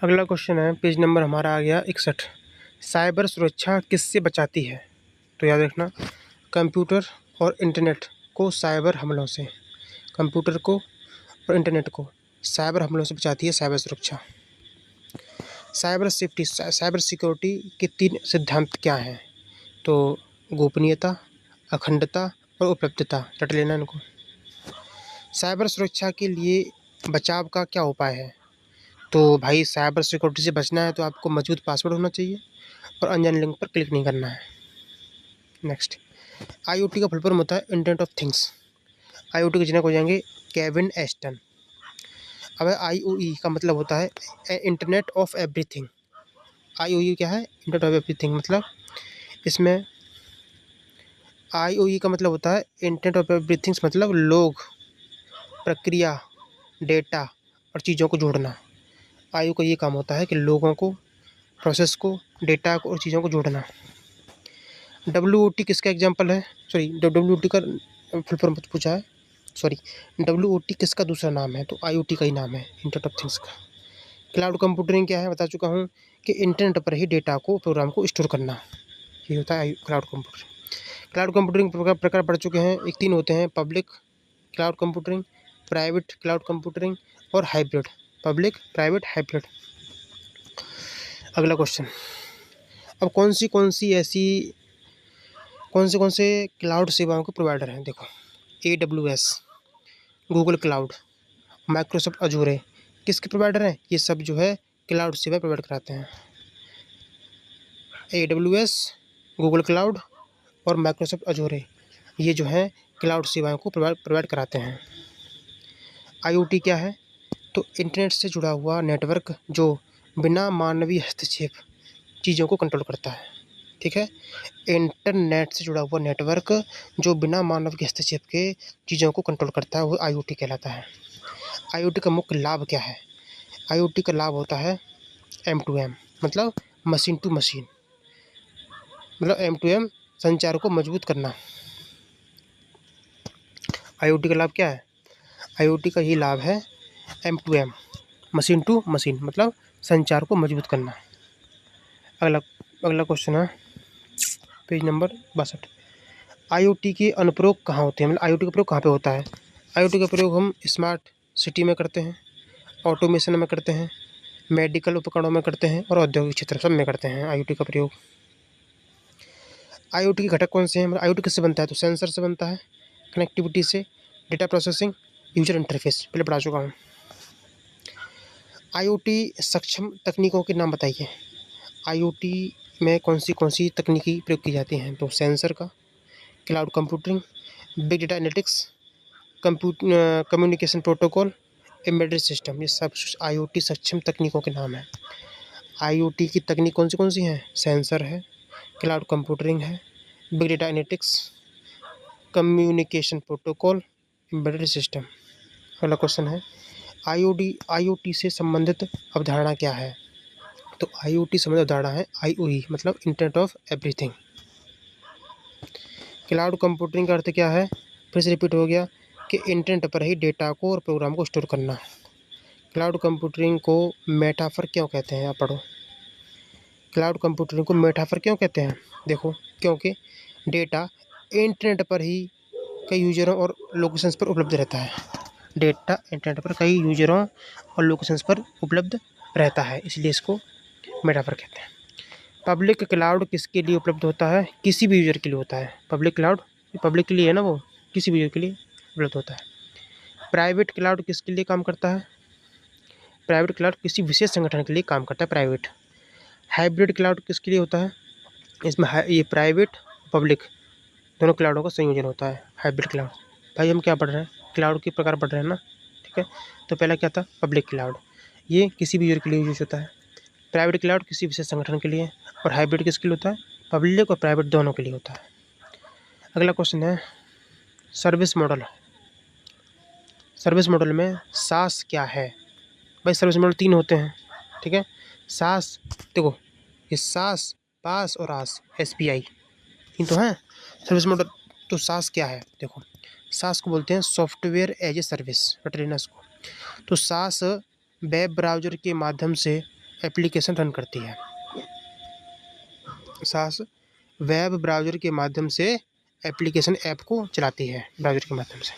अगला क्वेश्चन है, page number हमारा आ गया 61। साइबर सुरक्षा किससे बचाती है? तो याद रखना, कंप्यूटर और इंटरनेट को साइबर हमलों से, कंप्यूटर को और इंटरनेट को साइबर हमलों से बचाती है साइबर सुरक्षा। साइबर सेफ्टी, साइबर सिक्योरिटी के 3 सिद्धांत क्या हैं? तो गोपनीयता, अखंडता और उपलब्धता। रट लेना इनको। साइबर सुरक्षा के लिए बचाव का क्या उपाय है? तो भाई साइबर सिक्योरिटी से बचना है तो आपको मजबूत पासवर्ड होना चाहिए और अनजान लिंक पर क्लिक नहीं करना है। नेक्स्ट, आईओटी का फुल फॉर्म होता है इंटरनेट ऑफ थिंग्स। आईओटी के जनक हो जाएंगे केविन एस्टन। अब आईओई का मतलब होता है इंटरनेट ऑफ एवरीथिंग। आईओई क्या है? Internet of everything. मतलब इसमें आईओई का मतलब होता है इंटरनेट ऑफ एवरीथिंग्स, मतलब लोग, प्रक्रिया, डेटा और चीज़ों को जोड़ना। आईओ का ये काम होता है कि लोगों को, प्रोसेस को, डेटा को और चीज़ों को जोड़ना। डब्ल्यूओटी किसका एग्जांपल है? सॉरी, डब्ल्यूओटी का फुल फॉर्म पूछा है। सॉरी, डब्ल्यूओटी किसका दूसरा नाम है? तो आईओटी का ही नाम है, इंटरनेट ऑफ थिंग्स का। क्लाउड कंप्यूटिंग क्या है? बता चुका हूँ कि इंटरनेट पर ही डेटा को, प्रोग्राम को स्टोर करना, ये होता है क्लाउड कंप्यूटिंग। क्लाउड कंप्यूटिंग प्रकार पढ़ चुके हैं, 3 होते हैं, public cloud computing, private cloud computing और हाइब्रिड। Public, private, hybrid. अगला क्वेश्चन, अब कौन से क्लाउड सेवाओं के प्रोवाइडर हैं? देखो, AWS, Google cloud, Microsoft Azzur किसके प्रोवाइडर हैं? ये सब जो है क्लाउड सेवा प्रोवाइड कराते हैं। AWS, गूगल क्लाउड और माइक्रोसॉफ्ट अजूर, ये जो है क्लाउड सेवाओं को प्रोवाइड कराते हैं। आईओटी क्या है? तो इंटरनेट से जुड़ा हुआ नेटवर्क जो बिना मानवीय हस्तक्षेप चीज़ों को कंट्रोल करता है। ठीक है, इंटरनेट से जुड़ा हुआ नेटवर्क जो बिना मानव के हस्तक्षेप के चीज़ों को कंट्रोल करता है, वो आईओटी कहलाता है। आईओटी का मुख्य लाभ क्या है? आईओटी का लाभ होता है M2M, मतलब मशीन टू मशीन, मतलब M2M संचार को मजबूत करना। आईओटी का लाभ क्या है? आईओटी का ये लाभ है M2M, मशीन टू मशीन, मतलब संचार को मजबूत करना। अगला क्वेश्चन है, पेज नंबर 62। आईओटी के अनुप्रयोग कहाँ होते हैं? मतलब आईओटी का प्रयोग कहाँ पे होता है? आईओटी का प्रयोग हम स्मार्ट सिटी में करते हैं, ऑटोमेशन में करते हैं, मेडिकल उपकरणों में करते हैं और औद्योगिक क्षेत्र सब में करते हैं आईओटी का प्रयोग। आईओटी के घटक कौन से हैं? मतलब आईओटी किससे बनता है? तो सेंसर से बनता है, कनेक्टिविटी से, डेटा प्रोसेसिंग, यूजर इंटरफेस, पहले पढ़ा चुका हूँ। आईओटी सक्षम तकनीकों के नाम बताइए। आईओटी में कौन सी तकनीकी प्रयोग की जाती हैं? तो सेंसर का, cloud computing, big data analytics, communication protocol, embedded system, ये सब आईओटी सक्षम तकनीकों के नाम हैं। आईओटी की तकनीक कौन सी हैं? सेंसर है, क्लाउड कंप्यूटिंग है, big data analytics, communication protocol, embedded system. अगला क्वेश्चन है, आईओटी से संबंधित अवधारणा क्या है? तो आईओटी संबंधित अवधारणा है आईओई, मतलब internet of everything. Cloud computing का अर्थ क्या है? फिर से रिपीट हो गया कि इंटरनेट पर ही डेटा को और प्रोग्राम को स्टोर करना। क्लाउड कंप्यूटिंग को मेटाफर क्यों कहते हैं? आप पढ़ो, क्लाउड कंप्यूटिंग को मेटाफर क्यों कहते हैं? देखो, क्योंकि डेटा इंटरनेट पर ही कई यूजरों और लोकेशंस पर उपलब्ध रहता है। डेटा इंटरनेट पर कई यूजरों और लोकेशंस पर उपलब्ध रहता है, इसलिए इसको मेटाफर कहते हैं। पब्लिक क्लाउड किसके लिए उपलब्ध होता है? किसी भी यूजर के लिए होता है। पब्लिक क्लाउड पब्लिक के लिए है ना, वो किसी भी यूजर के लिए उपलब्ध होता है। प्राइवेट क्लाउड किसके लिए काम करता है? प्राइवेट क्लाउड किसी विशेष संगठन के लिए काम करता है, प्राइवेट। हाइब्रिड क्लाउड किसके लिए होता है? इसमें ये प्राइवेट पब्लिक दोनों क्लाउडों का संयोजन होता है, हाइब्रिड क्लाउड। भाई हम क्या पढ़ रहे हैं? क्लाउड के प्रकार पढ़ रहे हैं ना, ठीक है। तो पहला क्या था? पब्लिक क्लाउड, ये किसी भी यूजर के लिए यूज होता है। प्राइवेट क्लाउड किसी विशेष संगठन के लिए, और हाइब्रिड किसके लिए होता है? पब्लिक और प्राइवेट दोनों के लिए होता है। अगला क्वेश्चन है, सर्विस मॉडल। सर्विस मॉडल में सास क्या है? भाई सर्विस मॉडल 3 होते हैं, ठीक है। सास, देखो ये सास, पास और आस, SPI, तीन तो हैं सर्विस मॉडल। तो सास क्या है? देखो, सास को बोलते हैं सॉफ्टवेयर एज ए सर्विस, रट लेना इसको। तो सास वेब ब्राउज़र के माध्यम से एप्लीकेशन रन करती है। सास वेब ब्राउज़र के माध्यम से एप्लीकेशन ऐप को चलाती है ब्राउज़र के माध्यम से।